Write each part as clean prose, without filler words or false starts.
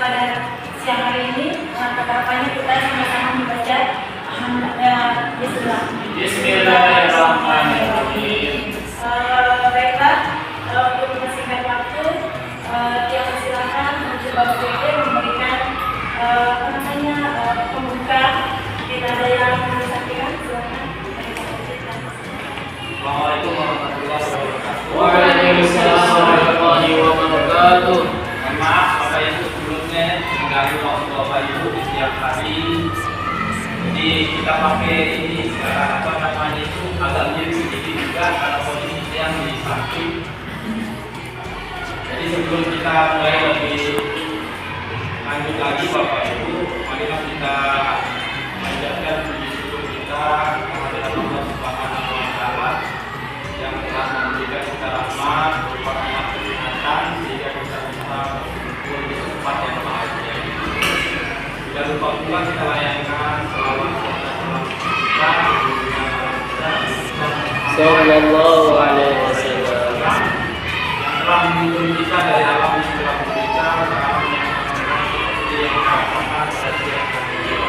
pada siang hari ini. Harapannya kita sama-sama membaca Bismillah. Bismillahirrahmanirrahim. Baiklah, untuk mempersingkat waktu, yang silakan untuk Bapak BD memberikan pembuka. Tidak ada yang disampaikan, silakan. Assalamualaikum warahmatullahi wabarakatuh. Waalaikumsalam warahmatullahi wabarakatuh. Mohon maaf Bapak Ibu sebelumnya mengganggu waktu Bapak Ibu di siang hari. Jadi kita pakai ini itu agak mirip sedikit juga karena posisi yang di samping. Jadi sebelum kita mulai lebih lanjut lagi Bapak Ibu, marilah kita mengucapkan puji syukur kita kepada Allah Subhanahu wa Ta'ala yang telah memberikan kita rahmat berupa rahmat kesehatan sehingga kita bisa berkumpul di tempat yang bahagia. Tidak lupa pula kita layankan selawat serta salam kita Sallallahu alaihi wasallam yang telah mengumpul kita dari alam yang telah kita alam yang seperti yang kita rasakan pada siang hari ini.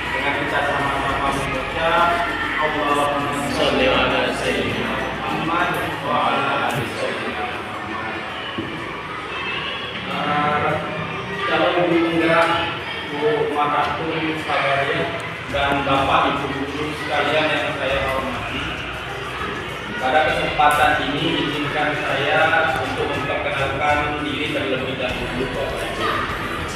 Dengan kita sama-sama mengucap Allahumma sholli ala sayyidina Muhammad wa ala ali sayyidina Muhammad. Calon guru penggerak Bu Maratun Sabaria dan Bapak Ibu guru sekalian yang saya hormati, pada kesempatan ini izinkan saya untuk memperkenalkan diri terlebih dahulu Bapak Ibu.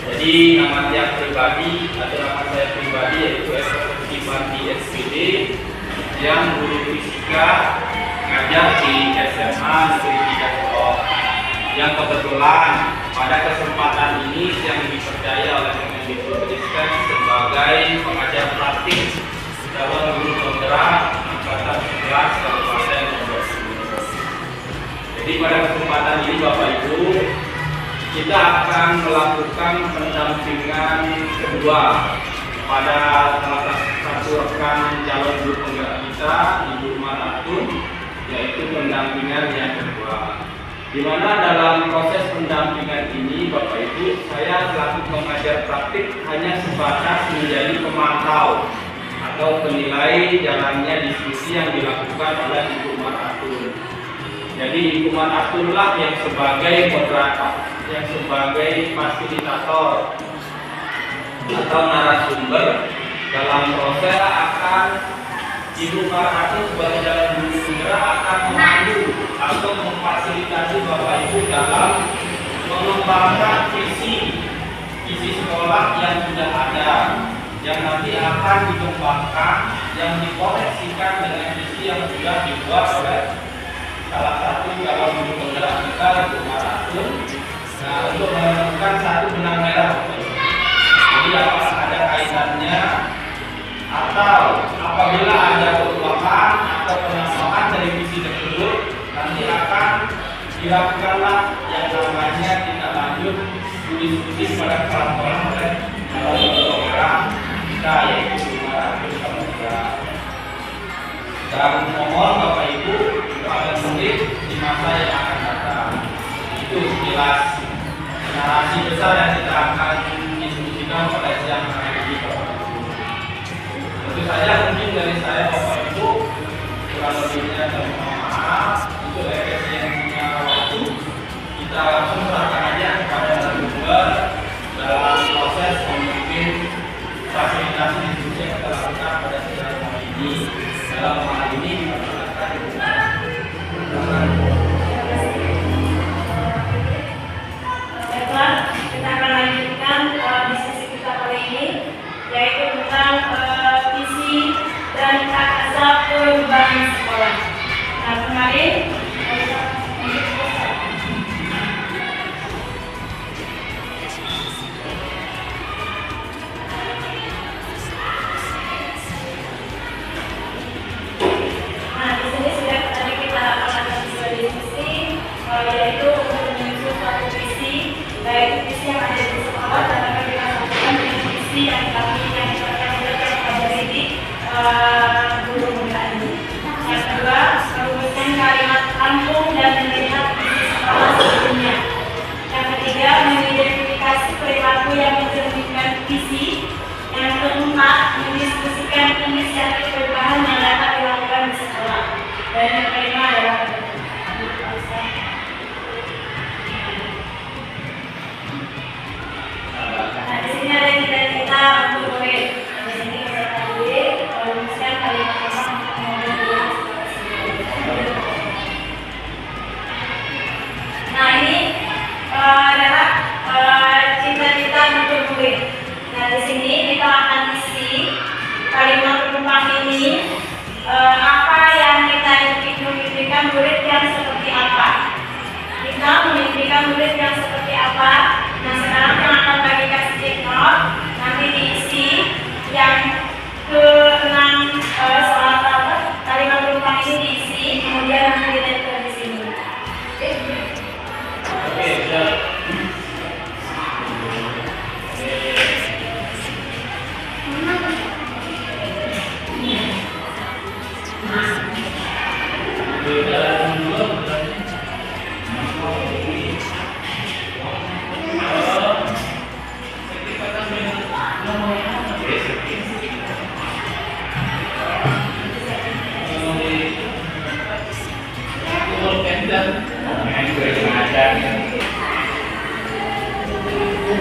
Jadi nama saya pribadi atau nama saya pribadi yaitu Eko Kipati SPD yang guru fisika ngajar di SMA Negeri 3 Solok, yang kebetulan pada kesempatan ini yang dipercaya oleh Kemendikbudristek sebagai pengajar praktik calon guru penggerak angkatan 11 Kabupaten Bogor. Jadi pada kesempatan ini Bapak Ibu, kita akan melakukan pendampingan kedua pada salah satu rekan calon guru penggerak kita, Ibu Maratun, yaitu pendampingan yang kedua. Di mana dalam proses pendampingan ini Bapak Ibu, saya selaku pengajar praktik hanya sebatas menjadi pemantau atau penilai jalannya diskusi yang dilakukan oleh Ibu Maratun. Jadi Ibu Maratun lah yang sebagai moderator, yang sebagai fasilitator atau narasumber dalam proses akan Ibu Maratun sebagai jalan guru penggerak akan memandu atau memfasilitasi Bapak Ibu dalam mengembangkan visi sekolah yang sudah ada, yang nanti akan dikembangkan, yang dikoreksikan dengan visi yang sudah dibuat oleh salah satu calon guru penggerak kita, Ibu Maratun. Nah, untuk menemukan satu benang merah, jadi apakah ada kaitannya atau apabila ada perubahan atau penambahan dari visi tersebut, nanti akan dilakukanlah yang namanya tindak lanjut diskusi pada kelompok oleh calon guru penggerak kita, yaitu Ibu Maratun Penggerak. Dan mohon Bapak Ibu pada murid di masa yang akan datang, itu jelas narasi besar yang kita akan diskusikan pada siang hari ini Bapak Ibu. Tentu saja mungkin dari saya Bapak Ibu kurang lebihnya dan mohon maaf untuk efisiensinya waktu, kita langsung serahkan aja kepada narasumber dalam proses memimpin fasilitasi diskusi yang kita lakukan pada siang hari ini. Dalam hal ini Baiklah, kita akan lanjutkan diskusi kita kali ini, yaitu tentang visi dan azab perubahan sekolah. Nah, kemarin yaitu untuk menyusun suatu visi, baik visi yang ada di sekolah dan akan kita lakukan dengan visi yang kami pelajari di guru penggerak ini. Yang kedua, merumuskan kalimat kampung dan melihat visi sekolah sebelumnya. Yang ketiga, mengidentifikasi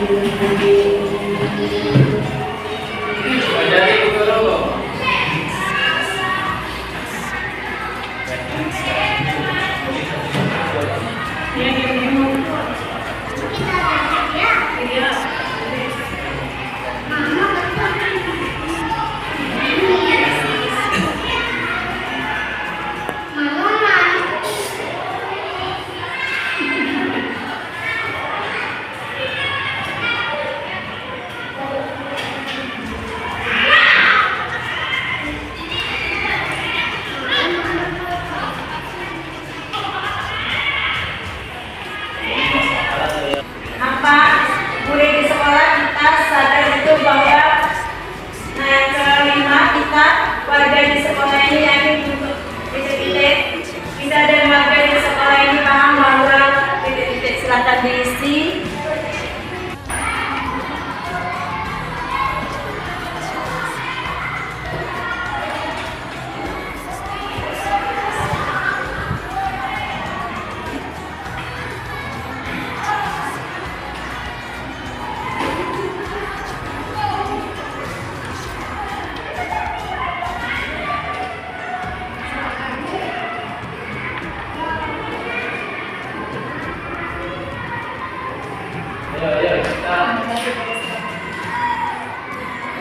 Jadi guru. Apa murid di sekolah kita sadar itu bahwa yang kelima kita warga di sekolah ini yakin untuk titik-titik kita dan warga di sekolah ini paham bahwa titik-titik silakan diisi. Ya,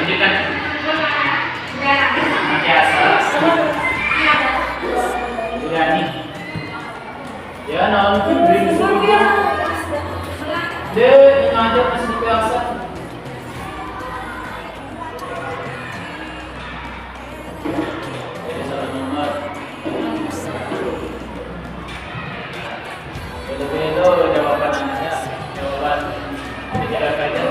kita ya, nanti beri dia ngajar masih biasa. Jadi salah nomor. Betul-betul jawaban aja, jawaban tidak aja.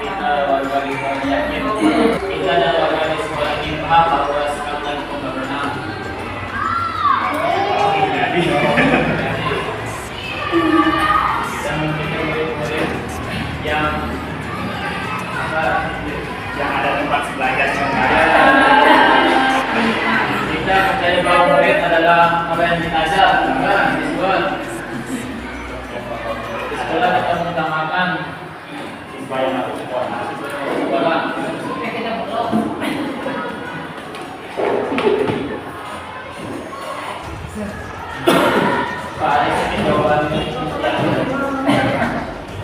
Kita warga di sekolah yakin, kita dan warga di sekolah ini paham bahwa sekalian pembangunan kita mempunyai murid-murid yang ada tempat belajar kita percaya bahwa murid adalah apa yang kita ajar, bukan disebut. Setelah kita mengutamakan sekolah. Pak, ini jawaban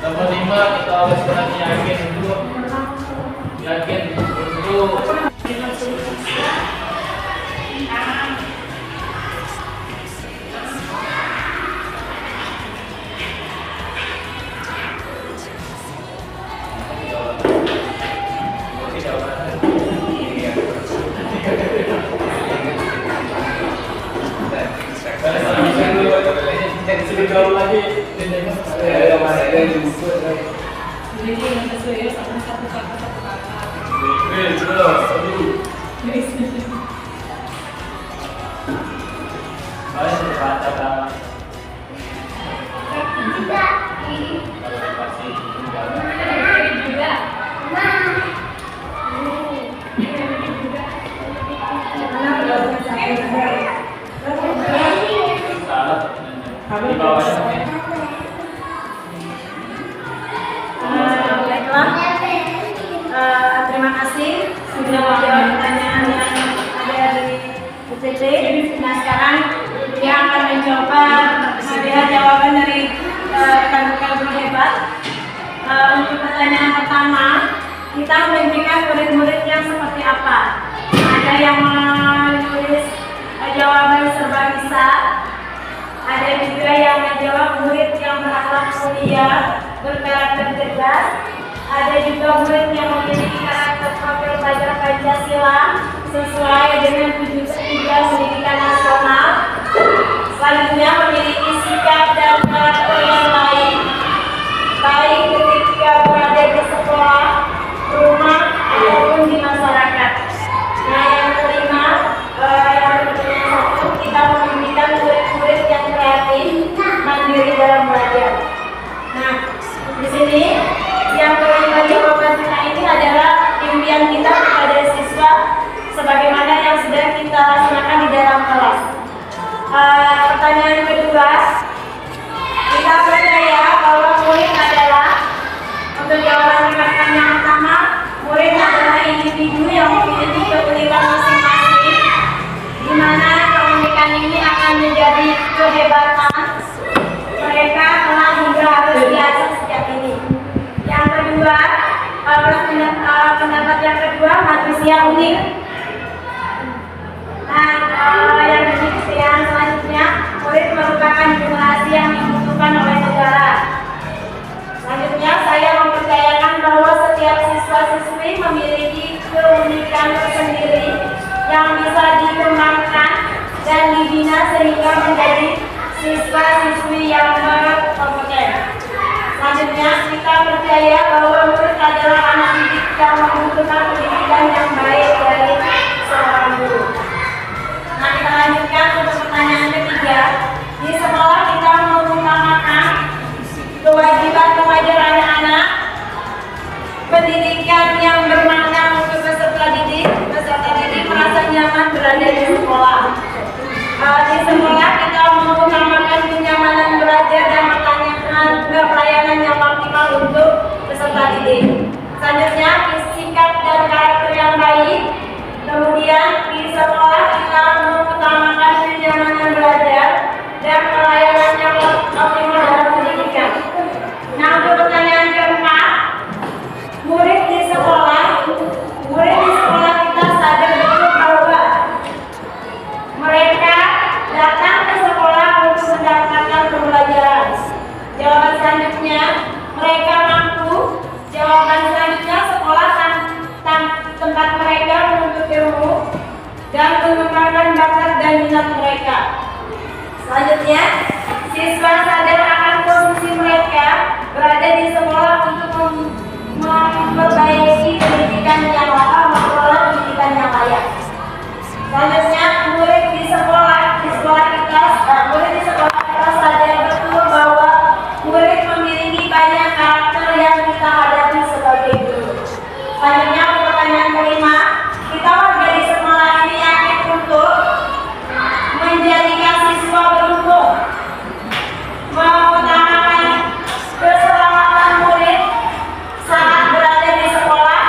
nomor 5 kita harus yakin untuk jauh lagi. Baiklah, terima kasih sudah menjawab pertanyaan yang ada di UTT. Nah sekarang dia akan mencoba melihat jawaban dari rekan-rekan guru hebat. Untuk pertanyaan pertama, kita memberikan murid-murid yang seperti apa? Ada yang menulis jawaban serba bisa, ada juga yang menjawab murid yang berakhlak mulia, berkarakter cerdas, ada juga murid yang memiliki karakter profil pelajar Pancasila sesuai dengan Pertanyaan kedua, kita percaya bahwa murid adalah, untuk jawaban pertanyaan yang pertama, murid adalah individu yang memiliki keunikan masing-masing, di mana keunikan ini akan menjadi kehebatan mereka telah hingga harus diajar sejak ini. Yang kedua, pendapat yang kedua, manusia unik. Nah, yang selanjutnya, murid merupakan generasi yang dibutuhkan oleh negara. Selanjutnya, saya mempercayakan bahwa setiap siswa-siswi memiliki keunikan tersendiri yang bisa dikembangkan dan dibina sehingga menjadi siswa-siswi yang berkompeten. Selanjutnya, kita percaya bahwa murid adalah anak didik yang membutuhkan pendidikan yang baik dari seorang guru. Nah, kita lanjutkan untuk pertanyaan ketiga. Di sekolah kita mengutamakan kewajiban anak-anak, pendidikan yang bermakna untuk peserta didik merasa nyaman berada di sekolah. Di sekolah kita mengutamakan kenyamanan belajar dan pelayanan yang optimal untuk peserta didik. Selanjutnya, sikap dan karakter yang baik. Kemudian di sekolah kita mengutamakan kenyamanan belajar dan pelayanan yang optimal dalam pendidikan. Nah, untuk pertanyaan keempat, murid di sekolah kita sadar betul bahwa mereka datang ke sekolah untuk mendapatkan pembelajaran. Jawaban selanjutnya, mereka mampu. Jawaban selanjutnya, sekolah tempat mereka menuntut ilmu dan mengembangkan bakat dan minat mereka. Selanjutnya, siswa sadar akan posisi mereka berada di sekolah untuk memperbaiki pendidikan yang mengelola pendidikan yang layak. Selanjutnya, murid di sekolah kita sadar betul bahwa murid memiliki banyak karakter yang kita hadapi sebagai guru. Selanjutnya, pertanyaan kelima, kita warga di sekolah ini yakin untuk menjadikan siswa beruntung, mengutamakan keselamatan murid saat berada di sekolah,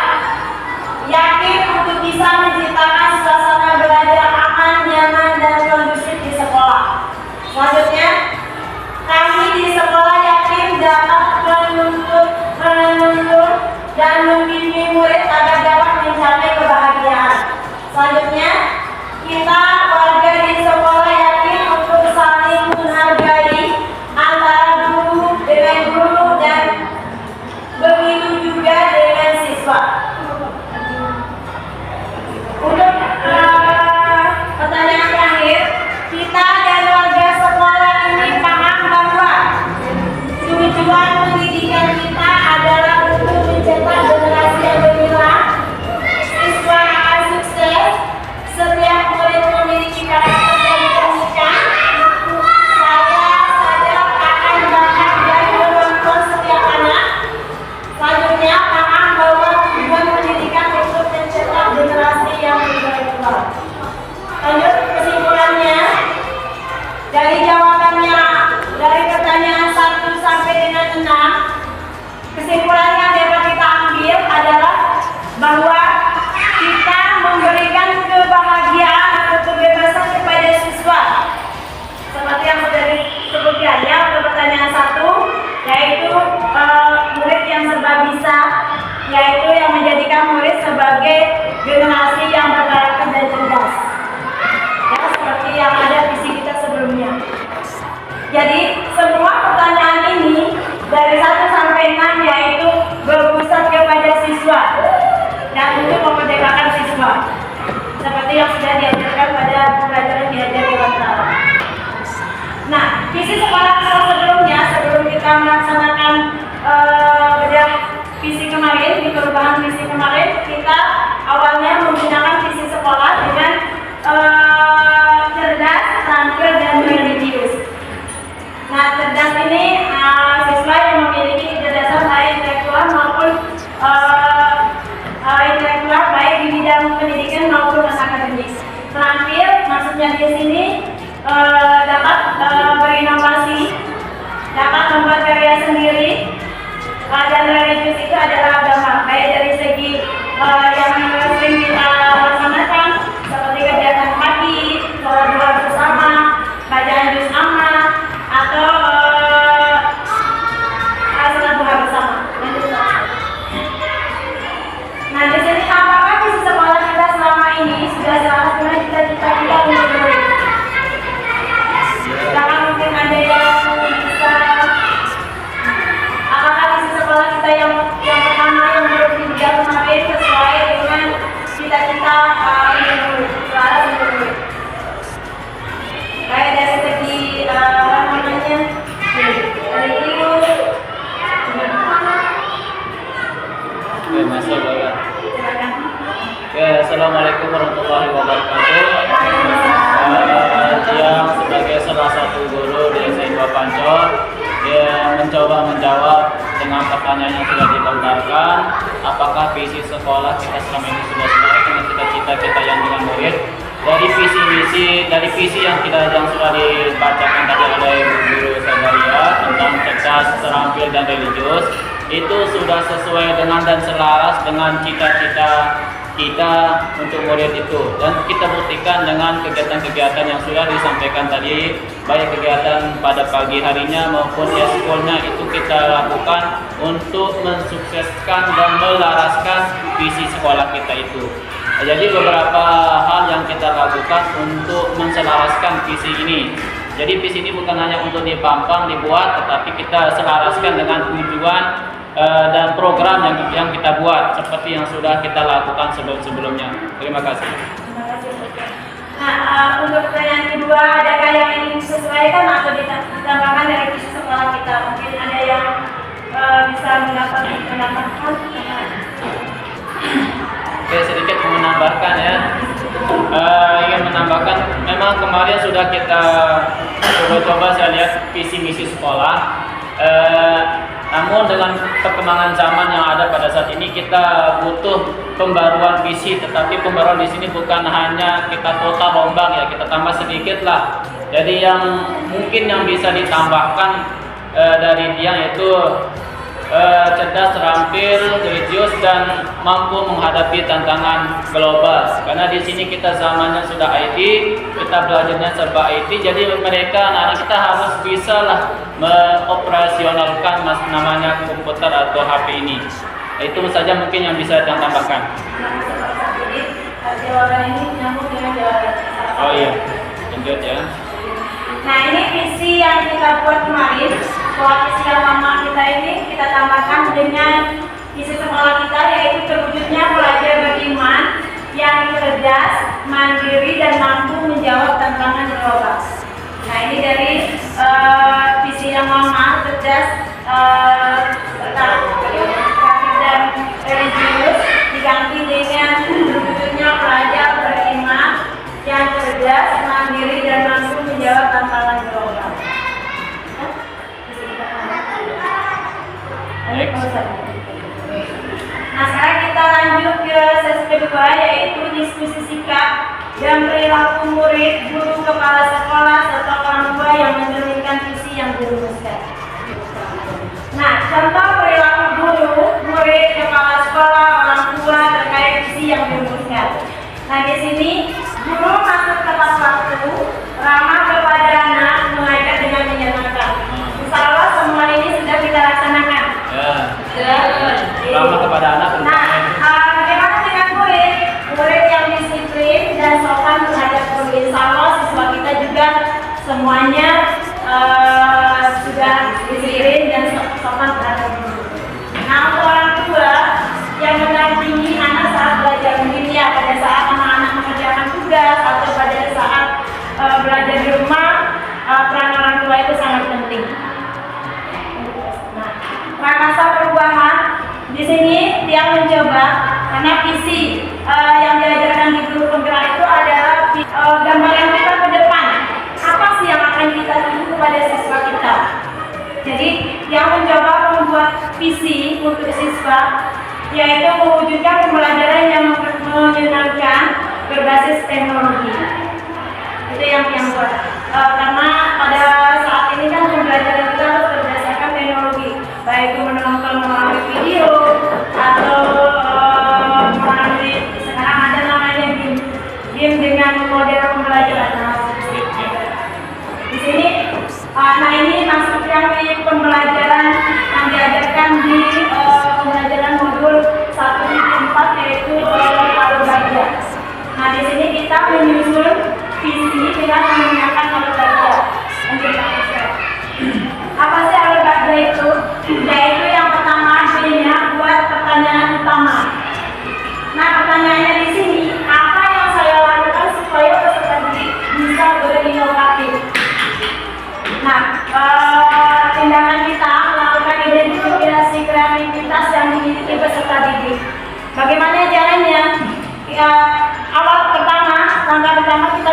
yakin untuk bisa menciptakan suasana belajar aman, nyaman, dan kondusif di sekolah. Selanjutnya, kami di sekolah yakin dapat menuntun dan membimbing murid agar dapat mencapai kebahagiaan. Selanjutnya, kita warga di sekolah yakin untuk saling menghargai antara guru dengan guru dan begitu juga dengan siswa. Untuk pertanyaan terakhir, kita dan warga sekolah ini paham bahwa tujuan pendidikan kita adalah untuk mencetak generasi yang gemilang, siswa akan sukses, setiap murid memiliki karakter dan keunikan. Saya sadar akan bakat dan kemampuan setiap anak. Selanjutnya, paham bahwa tujuan pendidikan untuk mencetak generasi yang bergemilang. Lanjut kesimpulannya, dari jawabannya, dari pertanyaan 1 sampai dengan 6, kesimpulannya dapat kita ambil adalah bahwa kita memberikan kebahagiaan atau kebebasan kepada siswa. Seperti yang sudah disebutkan ya, untuk pertanyaan 1, yaitu murid yang serba bisa, yaitu yang menjadikan murid sebagai generasi yang berkarakter dan cerdas. Ya, seperti yang ada visi kita sebelumnya. Jadi semua pertanyaan ini dari 1 sampai 6 yaitu berpusat kepada siswa dan untuk memerdekakan siswa, seperti yang sudah diajarkan pada pelajaran diajar Dewantara. Nah, visi sekolah sebelumnya, sebelum kita melaksanakan bedah visi kemarin, di perubahan visi kemarin, kita awalnya menggunakan visi sekolah dengan cerdas, terampil, dan religius. Nah, cerdas ini siswa yang memiliki kecerdasan baik intelektual maupun intelektual baik di bidang pendidikan maupun akademik. Terampil maksudnya di sini Dan religius itu adalah agama, baik dari segi yang sering kita laksanakan seperti kegiatan pagi, sholat duha bersama, bacaan juz amma, atau sholat duha bersama. Nah, di sini apakah visi sekolah kita selama ini sudah selaras dengan cita-cita kita untuk murid? Karena mungkin ada yang bisa, apakah visi sekolah kita yang pertama yang berpikir kemarin sesuai dengan cita-cita untuk murid, selaras untuk murid? Baik dari segi religius. Oke, masuk ya. Assalamualaikum warahmatullahi wabarakatuh. Yang sebagai salah satu guru di SMA Pancor, dia mencoba menjawab dengan pertanyaan yang sudah dilontarkan, apakah visi sekolah kita selama ini sudah sesuai dengan cita-cita kita yang dengan murid? Dari visi yang sudah dibacakan tadi oleh guru Sadaria tentang cerdas, terampil dan religius, itu sudah sesuai dengan dan selaras dengan cita-cita kita untuk murid itu, dan kita buktikan dengan kegiatan-kegiatan yang sudah disampaikan tadi, baik kegiatan pada pagi harinya maupun eskolnya itu kita lakukan untuk mensukseskan dan melaraskan visi sekolah kita itu. Jadi beberapa hal yang kita lakukan untuk menselaraskan visi ini. Jadi visi ini bukan hanya untuk dipampang, dibuat, tetapi kita selaraskan dengan tujuan dan program yang kita buat seperti yang sudah kita lakukan sebelumnya. Terima kasih. Terima kasih. Nah, untuk pertanyaan kedua, adakah yang ingin disesuaikan atau ditambahkan dari visi sekolah kita? Mungkin ada yang bisa menambahkan. Oke, sedikit menambahkan ya. Ingin menambahkan, memang kemarin sudah kita coba saya lihat visi misi sekolah. Namun dengan perkembangan zaman yang ada pada saat ini, kita butuh pembaruan visi, tetapi pembaruan di sini bukan hanya kita total rombak ya, kita tambah sedikit lah. Jadi yang mungkin yang bisa ditambahkan dari dia yaitu cerdas, terampil, religius, dan mampu menghadapi tantangan global. Karena di sini kita zamannya sudah IT, kita belajarnya serba IT, jadi mereka anak-anak kita harus bisa lah mengoperasionalkan namanya komputer atau HP ini. Itu saja mungkin yang bisa saya tambahkan. Jawaban ini nyambung dengan jawaban. Oh iya, lanjut ya. Nah, ini visi yang kita buat kemarin. Sekolah visi yang lama kita ini kita tambahkan dengan visi sekolah kita, yaitu terwujudnya pelajar beriman yang cerdas, mandiri, dan mampu menjawab tantangan global. Nah, ini dari visi yang lama, cerdas, dan religius, diganti dengan terwujudnya pelajar beriman yang cerdas, mandiri, dan mampu menjawab tantangan global. Nah, sekarang kita lanjut ke sesi kedua, yaitu diskusi sikap dan perilaku murid, guru, kepala sekolah, serta orang tua yang mencerminkan visi yang dirumuskan. Nah, contoh perilaku guru, murid, kepala sekolah, orang tua terkait visi yang dirumuskan. Nah, di sini guru masuk tepat waktu, ramah kepada anak, mengajar dengan menyenangkan. Insya Allah semua ini sudah kita laksanakan. Ramah kepada anak. Nah, bagaimana dengan murid? Murid yang disiplin dan sopan terhadap guru. Insya Allah siswa kita juga semuanya sudah disiplin dan sopan terhadap guru. Nah, untuk orang tua yang mendampingi anak saat belajar, mungkin ya pada saat anak-anak mengerjakan tugas atau pada saat belajar di rumah, peran orang tua itu sangat penting. Prakasa perubahan di sini dia mencoba, karena visi yang diajarkan di guru penggerak itu adalah gambaran kita ke depan. Apa sih yang akan kita tuju kepada siswa kita? Jadi yang mencoba membuat visi untuk siswa, yaitu mewujudkan pembelajaran yang menyenangkan berbasis teknologi. Itu yang buat. Karena pada saat ini kan pembelajaran kita harus berdasarkan teknologi, baik itu menonton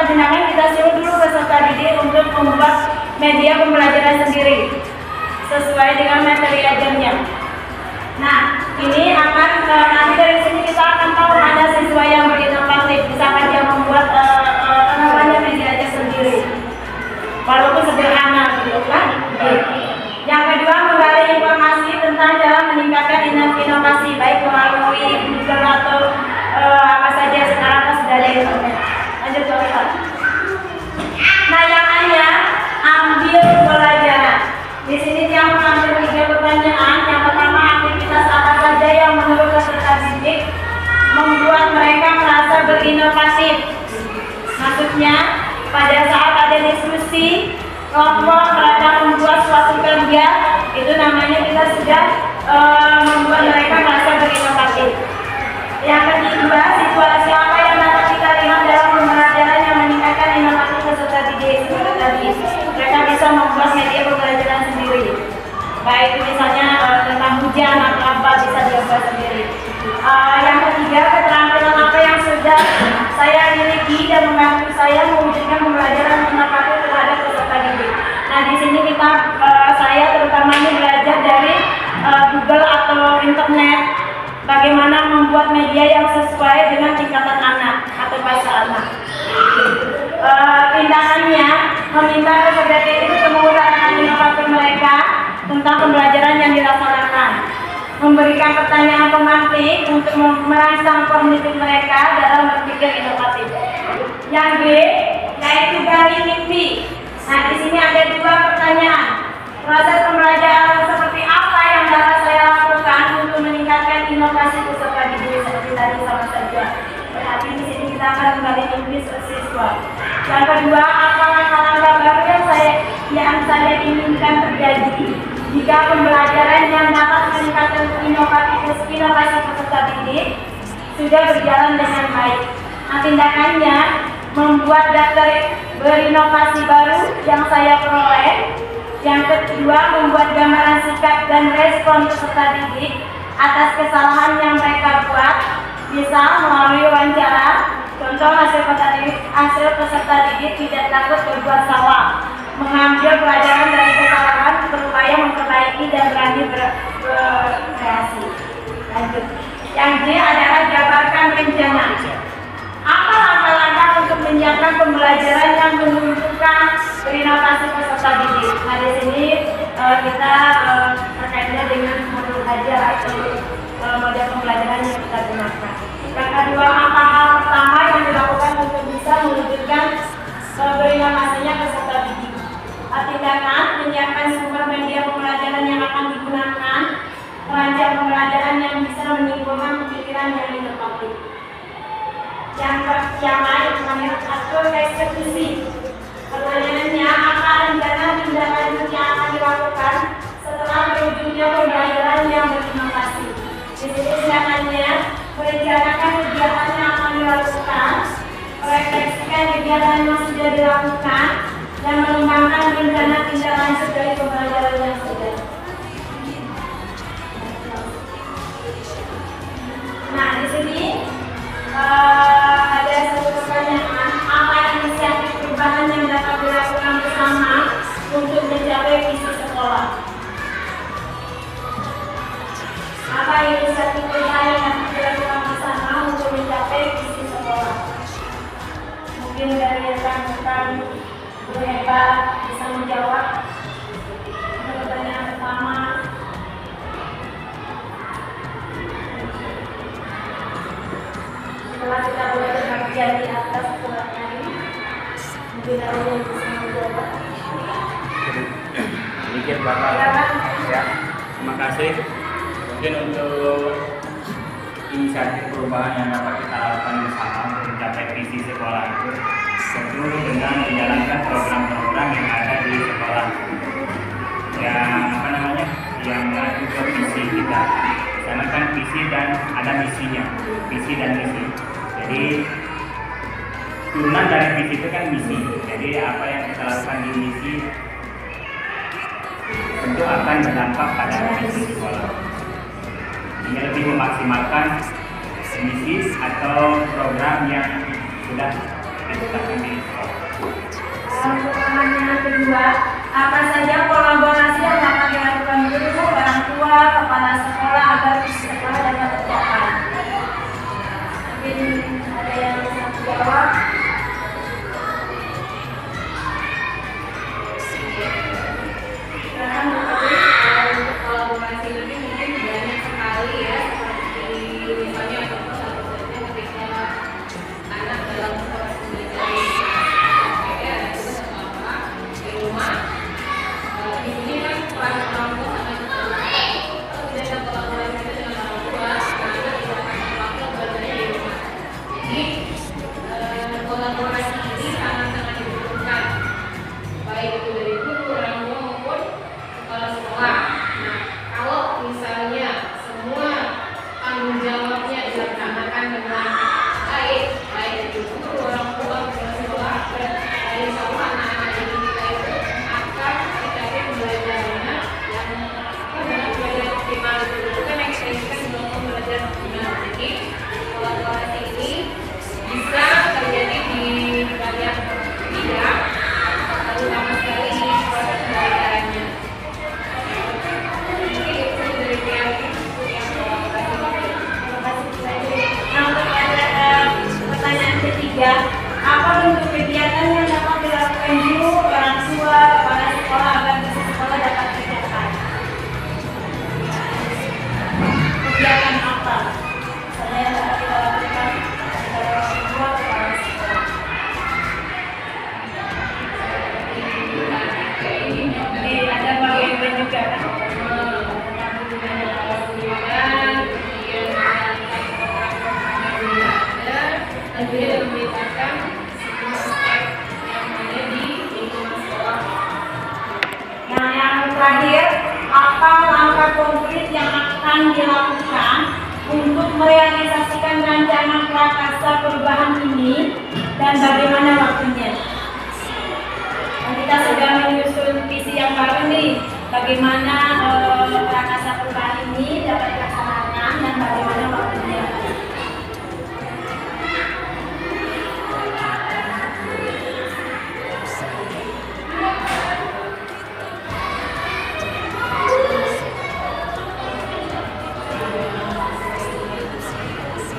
jenengan kita suruh dulu peserta didik untuk membuat media pembelajaran sendiri sesuai dengan materi ajarnya. Nah, ini akan nanti dari sini kita akan tahu mana siswa yang berinovatif, misalkan dia membuat media ajar sendiri, walaupun sederhana, gitu kan? Yang kedua, menggali informasi tentang cara meningkatkan inovasi, baik melalui Google atau apa saja sekarang kan sudah ada internet. Lanjut ke Ustaz. Nah, yang hanya ambil pelajaran. Di sini dia mengambil 3 pertanyaan. Yang pertama, aktivitas apa saja yang menurut peserta didik membuat mereka merasa berinovatif. Maksudnya, pada saat ada diskusi kelompok mereka membuat suatu kerja, itu namanya kita sudah membuat mereka merasa berinovatif. Yang kedua, situasi apa yang dapat kita lihat dalam pembelajaran yang meningkatkan inovasi peserta didik seperti tadi. Mereka bisa membuat media pembelajaran sendiri, baik misalnya tentang hujan atau apa bisa dibuat sendiri. Yang ketiga, keterampilan apa yang sudah saya miliki dan membantu saya mewujudkan pembelajaran inovatif terhadap peserta didik. Nah, di sini saya terutama ini belajar dari Google atau internet, bagaimana membuat media yang sesuai dengan tingkatan anak atau bahasa anak. Tindakannya meminta peserta didik itu mengutarakan inovasi mereka tentang pembelajaran yang dilaksanakan, memberikan pertanyaan pemantik untuk merangsang kognitif mereka dalam berpikir inovatif. Yang B, yaitu gali mimpi. Nah, di sini ada 2 pertanyaan. Proses pembelajaran seperti apa yang dapat saya lakukan untuk meningkatkan inovasi peserta didik seperti tadi sama saja. Berarti di sini kita akan menggali mimpi siswa. Yang kedua, apa langkah-langkah baru yang saya inginkan terjadi jika pembelajaran yang dapat meningkatkan inovasi peserta didik sudah berjalan dengan baik. Nah, tindakannya membuat daftar berinovasi baru yang saya peroleh. Yang kedua, membuat gambaran sikap dan respon peserta didik atas kesalahan yang mereka buat, misal melalui wawancara. Contoh hasil peserta didik tidak takut berbuat salah, mengambil pelajaran dari kesalahan, berupaya memperbaiki dan berani berkreasi. Lanjut. Yang D adalah jabarkan rencana. Apa langkah-langkah untuk menyiapkan pembelajaran yang menunjukkan berinovasi peserta didik? Nah, di sini kita terkaitnya dengan modul ajar atau model pembelajaran yang kita gunakan. Yang kedua, apa hal pertama yang dilakukan untuk bisa mewujudkan berinovasinya peserta didik? Tindakan menyiapkan sumber media pembelajaran yang akan digunakan, merancang pembelajaran yang bisa menimbulkan pemikiran yang inovatif. Yang lain namanya atur eksekusi. Pertanyaannya, apa rencana tindak lanjut yang akan dilakukan setelah berwujudnya pembelajaran yang berinovasi? Di sini tindakannya merencanakan kegiatan yang akan dilakukan, merefleksikan kegiatan yang sudah dilakukan, dan mengembangkan rencana tindak lanjut dari pembelajaran yang sudah. Nah, di sini ada satu pertanyaan, apa inisiatif perubahan yang dapat dilakukan bersama untuk mencapai visi sekolah? Apa inisiatif perubahan yang dapat dilakukan bersama untuk mencapai visi sekolah? Mungkin dari rekan-rekan guru hebat bisa menjawab. Pertanyaan pertama. Setelah kita belajar bagian di atas suratnya ini, mungkin ada yang bisa menjawab. Sedikit Bapak. Ya, terima kasih. Mungkin untuk inisiatif perubahan yang dapat kita lakukan bersama untuk mencapai visi sekolah itu tentu dengan menjalankan program-program yang ada di sekolah yang mengacu ke visi kita. Karena kan visi dan ada misinya, visi dan misi. Jadi turunan dari visi itu kan misi. Jadi apa yang kita lakukan di misi tentu akan berdampak pada visi sekolah. Ini lebih memaksimalkan misi atau program yang sudah dilakukan di sekolah. Untuk pertanyaan kedua, apa saja kolaborasi yang dapat dilakukan guru, orang tua, kepala sekolah agar visi sekolah dapat tercapai? Mungkin ada yang bisa menjawab? Silakan Bu Putri. Untuk kolaborasi ini mungkin banyak sekali ya, seperti misalnya contoh satu saja ketika anak dalam proses belajar ya itu sama apa di rumah. Di sini kan peran orang tua sangat penting. Kalau tidak ada kolaborasi dengan orang tua, anak tidak akan waktu belajarnya di rumah. Jadi kolaborasi ini sangat-sangat dibutuhkan, baik itu dari guru, orang tua maupun kepala sekolah. Nah, kalau misalnya semua tanggung jawabnya dilaksanakan dengan baik, baik itu guru, orang tua, kepala sekolah, insya Allah anak-anak didik kita itu akan mencapai pembelajarannya yang benar-benar optimal. Itu kan yang kita inginkan dalam belajar optimal. Jadi kolaborasi ini bisa terjadi di banyak bidang, terutama sekali di proses pembelajarannya. Mungkin itu dari kreatif yang kolaborasi. Terima kasih Bu Putri. Nah, untuk pertanyaan ketiga, apa bentuk kegiatan yang dapat dilakukan guru, orang tua, kepala sekolah agar visi sekolah dapat tercapai? Kegiatan apa? Misalnya yang dapat kita lakukan kepada orang tua, kepala sekolah. Jadi ada bagian juga kan? Dan juga melibatkan semua aspek yang ada di lingkungan sekolah. Nah, yang terakhir, apa langkah konkret yang akan dilakukan untuk merealisasikan rancangan prakarsa perubahan ini dan bagaimana waktunya? Nah, kita sedang menyusun visi yang baru nih, bagaimana prakarsa perubahan ini dapat dilaksanakan dan bagaimana waktunya.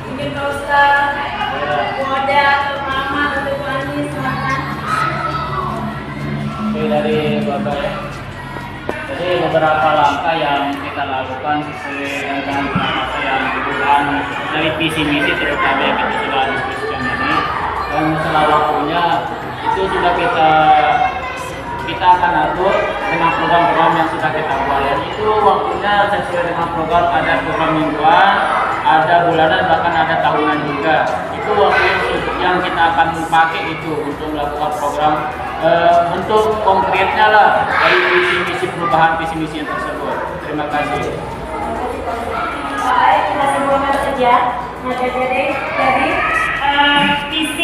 Mungkin Pak Ustadz, Bu Oda, atau Pak Ahmad, atau Bu Ani, silakan. Oke, dari Bapak ya. Jadi beberapa langkah yang kita lakukan sesuai dengan prakarsa yang dibutuhkan dari visi misi terutama yang kita sudah diskusikan ini, dan masalah waktunya itu sudah kita akan atur dengan program-program yang sudah kita buat. Dan itu waktunya sesuai dengan program, ada program mingguan, ada bulanan, bahkan ada tahunan juga. Itu waktu yang kita akan pakai itu untuk melakukan program untuk konkretnya lah dari visi-misi perubahan visi-misi yang tersebut. Terima kasih. Baik, kita simpulkan saja. Nah, jadi visi